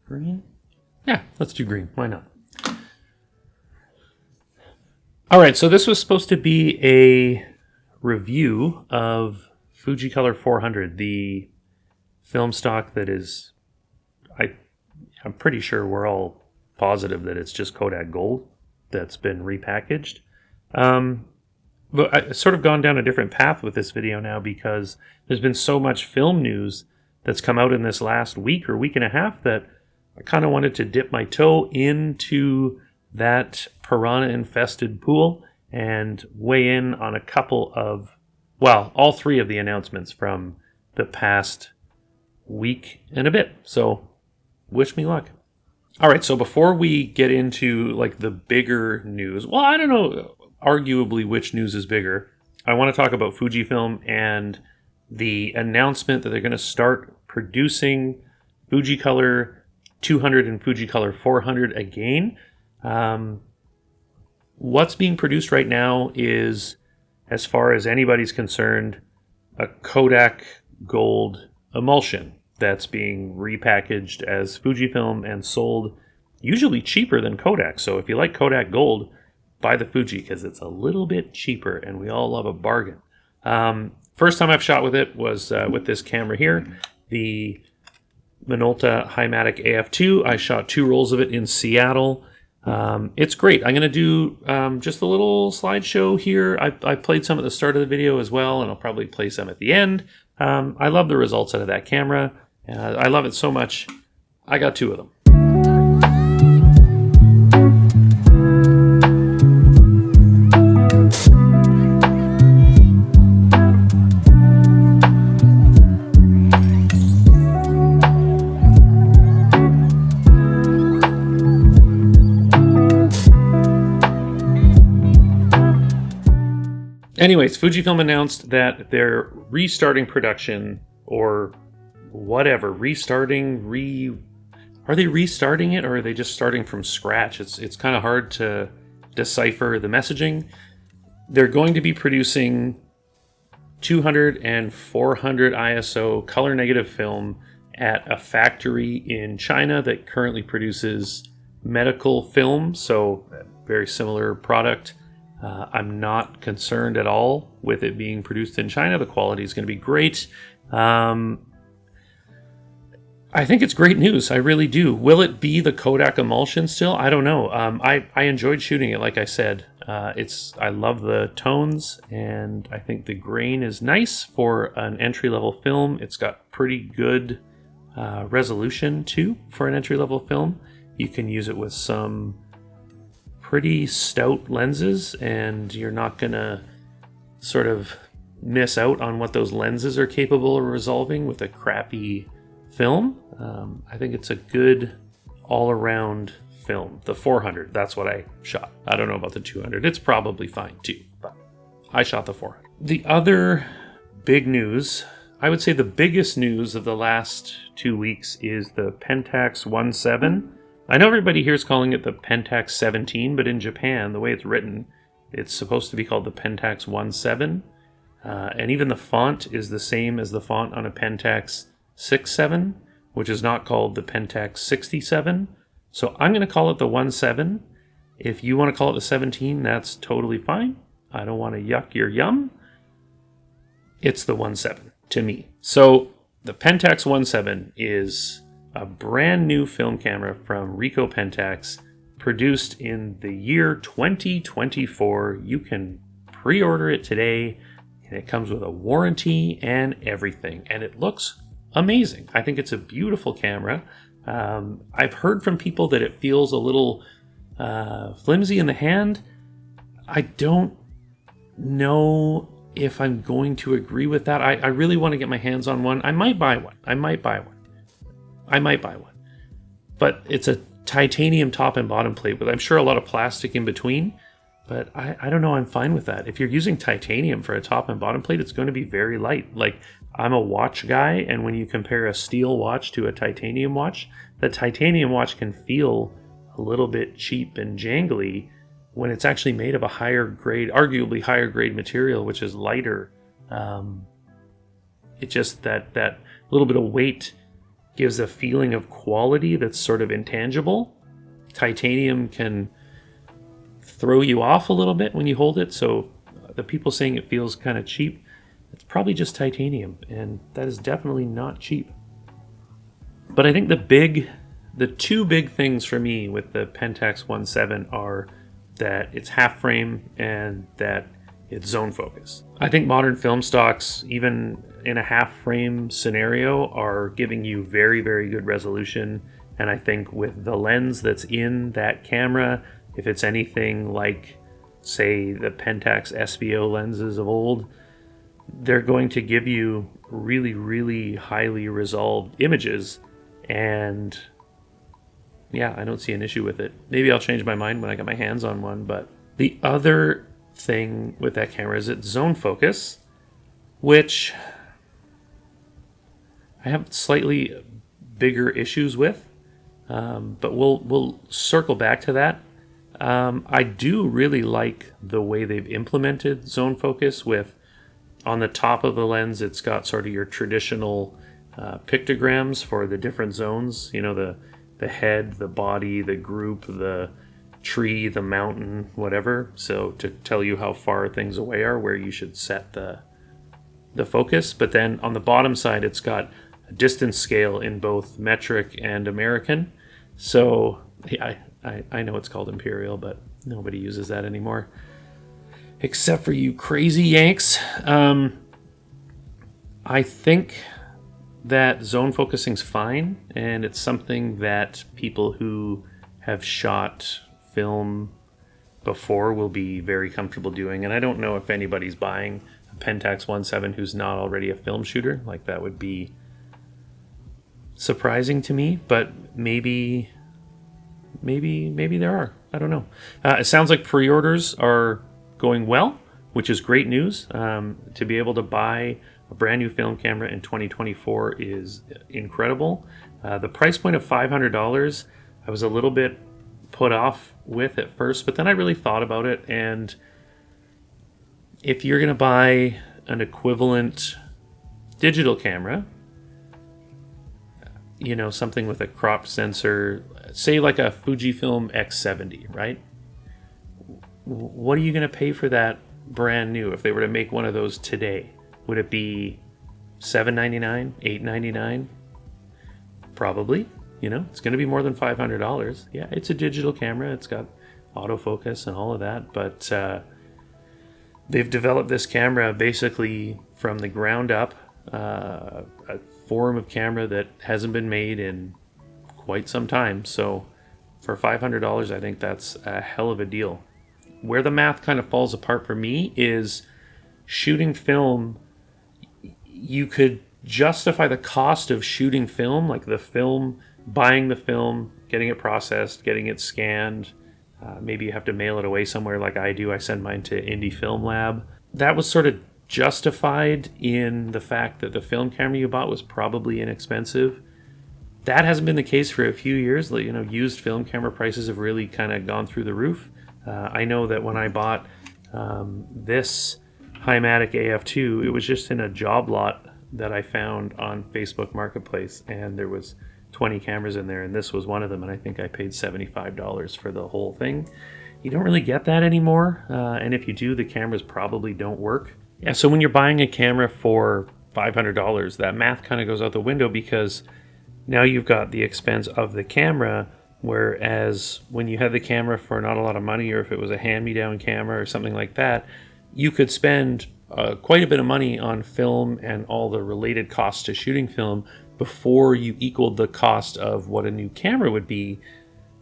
Green? Yeah, let's do green. Why not? All right, so this was supposed to be a review of Fujicolor 400, the film stock that is, I'm pretty sure we're all positive that it's just Kodak Gold that's been repackaged. But I've sort of gone down a different path with this video now because there's been so much film news that's come out in this last week or week and a half that I kind of wanted to dip my toe into that piranha-infested pool and weigh in on a couple of, well, all three of the announcements from the past week and a bit. So, wish me luck. All right, so before we get into like the bigger news, well, I don't know arguably which news is bigger. I want to talk about Fujifilm and the announcement that they're going to start producing Fujicolor 200 and Fujicolor 400 again. What's being produced right now is, as far as anybody's concerned, a Kodak Gold emulsion that's being repackaged as Fujifilm and sold usually cheaper than Kodak. So if you like Kodak Gold, buy the Fuji because it's a little bit cheaper and we all love a bargain. First time I've shot with it was with this camera here, the Minolta Himatic AF2. I shot 2 rolls of it in Seattle. It's great. I'm going to do just a little slideshow here. I played some at the start of the video as well, and I'll probably play some at the end. I love the results out of that camera. I love it so much. I got 2 of them. Anyways, Fujifilm announced that they're restarting production, or whatever, are they restarting it, or are they just starting from scratch? It's kind of hard to decipher the messaging. They're going to be producing 200 and 400 ISO color negative film at a factory in China that currently produces medical film, so a very similar product. I'm not concerned at all with it being produced in China. The quality is going to be great. I think it's great news. I really do. Will it be the Kodak emulsion still? I don't know. I enjoyed shooting it, like I said. I love the tones, and I think the grain is nice for an entry-level film. It's got pretty good resolution, too, for an entry-level film. You can use it with some pretty stout lenses, and you're not gonna sort of miss out on what those lenses are capable of resolving with a crappy film. I think it's a good all-around film. The 400, that's what I shot. I don't know about the 200. It's probably fine too, but I shot the 400. The other big news, I would say the biggest news of the last 2 weeks, is the Pentax 1.7. I know everybody here is calling it the Pentax 17, but in Japan, the way it's written, it's supposed to be called the Pentax 1.7. And even the font is the same as the font on a Pentax 6.7, which is not called the Pentax 67. So I'm going to call it the 1.7. If you want to call it the 17, that's totally fine. I don't want to yuck your yum. It's the 1.7 to me. So the Pentax 1.7 is a brand new film camera from Ricoh Pentax, produced in the year 2024. You can pre-order it today, and it comes with a warranty and everything, and it looks amazing. I think it's a beautiful camera. I've heard from people that it feels a little flimsy in the hand. I don't know if I'm going to agree with that. I really want to get my hands on one. I might buy one. But it's a titanium top and bottom plate with, I'm sure, a lot of plastic in between. But I don't know, I'm fine with that. If you're using titanium for a top and bottom plate, it's going to be very light. Like, I'm a watch guy, and when you compare a steel watch to a titanium watch, the titanium watch can feel a little bit cheap and jangly when it's actually made of a higher grade, arguably higher grade material, which is lighter. It just, that little bit of weight gives a feeling of quality that's sort of intangible. Titanium can throw you off a little bit when you hold it, so the people saying it feels kind of cheap, it's probably just titanium, and that is definitely not cheap. But I think the two big things for me with the Pentax 1.7 are that it's half frame and that it's zone focus. I think modern film stocks, even in a half frame scenario, are giving you very, very good resolution. And I think with the lens that's in that camera, if it's anything like, say, the Pentax SBO lenses of old, they're going to give you really, really highly resolved images. And yeah, I don't see an issue with it. Maybe I'll change my mind when I get my hands on one. But the other thing with that camera is it's zone focus, which I have slightly bigger issues with. But we'll circle back to that. I do really like the way they've implemented zone focus with, on the top of the lens, it's got sort of your traditional pictograms for the different zones. You know, the head, the body, the group, the tree, the mountain, whatever. So to tell you how far things away are, where you should set the focus. But then on the bottom side, it's got a distance scale in both metric and American. So yeah, I know it's called imperial, but nobody uses that anymore, except for you crazy Yanks. I think that zone focusing's fine, and it's something that people who have shot film before will be very comfortable doing. And I don't know if anybody's buying a Pentax 1.7 who's not already a film shooter. Like, that would be surprising to me, but maybe there are. I don't know. It sounds like pre-orders are going well, which is great news. To be able to buy a brand new film camera in 2024 is incredible. The price point of $500, I was a little bit put off with at first, but then I really thought about it, and if you're going to buy an equivalent digital camera, you know, something with a crop sensor, say like a Fujifilm X70, right? What are you going to pay for that brand new if they were to make one of those today? Would it be $799, $899? Probably. You know, it's going to be more than $500. Yeah, it's a digital camera. It's got autofocus and all of that. But they've developed this camera basically from the ground up, a form of camera that hasn't been made in quite some time. So for $500, I think that's a hell of a deal. Where the math kind of falls apart for me is shooting film. You could justify the cost of shooting film, like the film, buying the film, getting it processed, getting it scanned. Maybe you have to mail it away somewhere like I do. I send mine to Indie Film Lab. That was sort of justified in the fact that the film camera you bought was probably inexpensive. That hasn't been the case for a few years. You know, used film camera prices have really kind of gone through the roof. I know that when I bought this Hymatic AF2, it was just in a job lot that I found on Facebook Marketplace, and there was 20 cameras in there, and this was one of them, and I think I paid $75 for the whole thing. You don't really get that anymore, and if you do, the cameras probably don't work. Yeah, so when you're buying a camera for $500, that math kind of goes out the window, because now you've got the expense of the camera, whereas when you had the camera for not a lot of money, or if it was a hand-me-down camera or something like that, you could spend quite a bit of money on film and all the related costs to shooting film before you equaled the cost of what a new camera would be.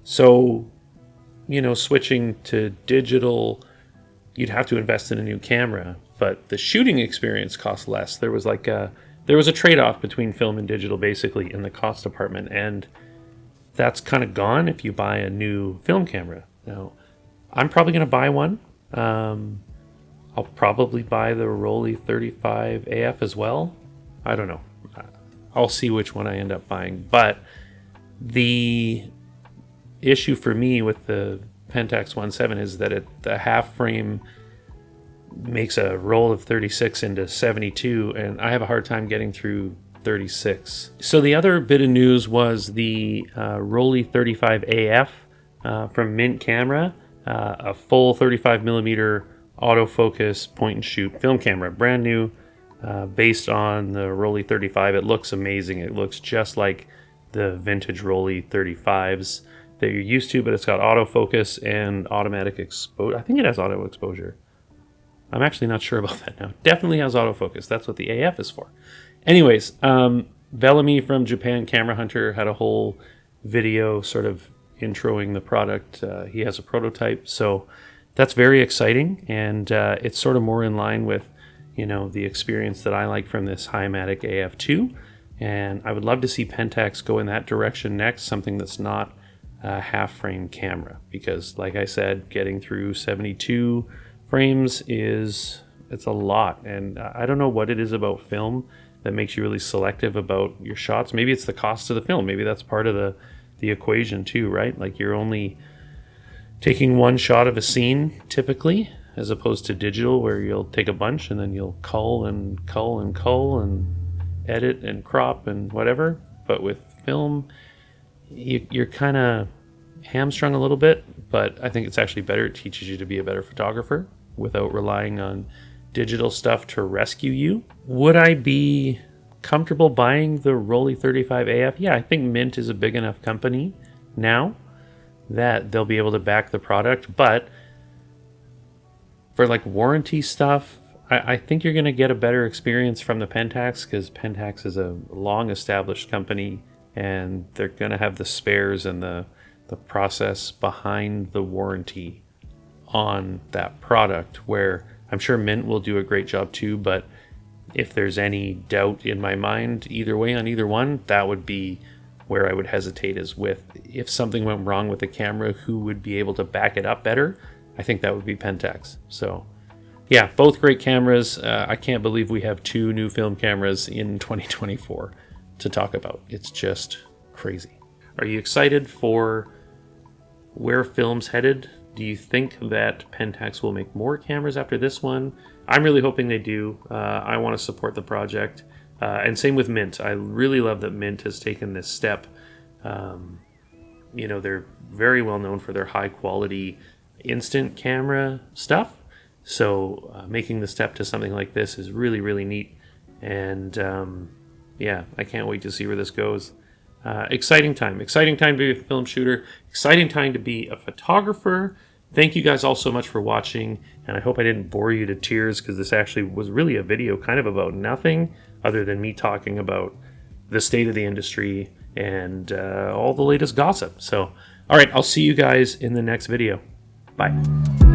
So, you know, switching to digital, you'd have to invest in a new camera. but the shooting experience costs less. There was like a trade-off between film and digital basically in the cost department, and that's kind of gone if you buy a new film camera. Now, I'm probably going to buy one. I'll probably buy the Rollei 35 AF as well. I don't know. I'll see which one I end up buying. But the issue for me with the Pentax 1.7 is that the half frame makes a roll of 36 into 72, and I have a hard time getting through 36. So the other bit of news was the Rollei 35 AF from Mint Camera, a full 35 millimeter autofocus point and shoot film camera, brand new, based on the Rollei 35. It looks amazing. It looks just like the vintage Rollei 35s that you're used to, but it's got autofocus and automatic exposure. I think it has auto exposure. I'm actually not sure about that now. Definitely has autofocus. That's what the AF is for. Anyways, Bellamy from Japan Camera Hunter had a whole video sort of introing the product. He has a prototype, so that's very exciting, and it's sort of more in line with, the experience that I like from this Himatic AF2, and I would love to see Pentax go in that direction next, something that's not a half-frame camera, because like I said, getting through 72 frames it's a lot, and I don't know what it is about film that makes you really selective about your shots. Maybe it's the cost of the film. Maybe that's part of the equation too, right? Like you're only taking one shot of a scene typically, as opposed to digital where you'll take a bunch and then you'll cull and edit and crop and whatever. But with film, you're kind of hamstrung a little bit, but I think it's actually better. It teaches you to be a better photographer without relying on digital stuff to rescue you. Would I be comfortable buying the Rollei 35 AF? Yeah, I think Mint is a big enough company now that they'll be able to back the product, but for like warranty stuff, I think you're going to get a better experience from the Pentax, because Pentax is a long established company and they're going to have the spares and the process behind the warranty on that product, where I'm sure Mint will do a great job too, but if there's any doubt in my mind either way on either one, that would be where I would hesitate, is with if something went wrong with the camera, who would be able to back it up better? I think that would be Pentax. So yeah, both great cameras. I can't believe we have 2 new film cameras in 2024 to talk about. It's just crazy. Are you excited for where film's headed? Do you think that Pentax will make more cameras after this one? I'm really hoping they do. I want to support the project. And same with Mint. I really love that Mint has taken this step. They're very well known for their high quality instant camera stuff. So making the step to something like this is really, really neat. And I can't wait to see where this goes. Exciting time to be a film shooter, exciting time to be a photographer. Thank you guys all so much for watching, and I hope I didn't bore you to tears, because this actually was really a video kind of about nothing other than me talking about the state of the industry and all the latest gossip. So, all right, I'll see you guys in the next video. Bye.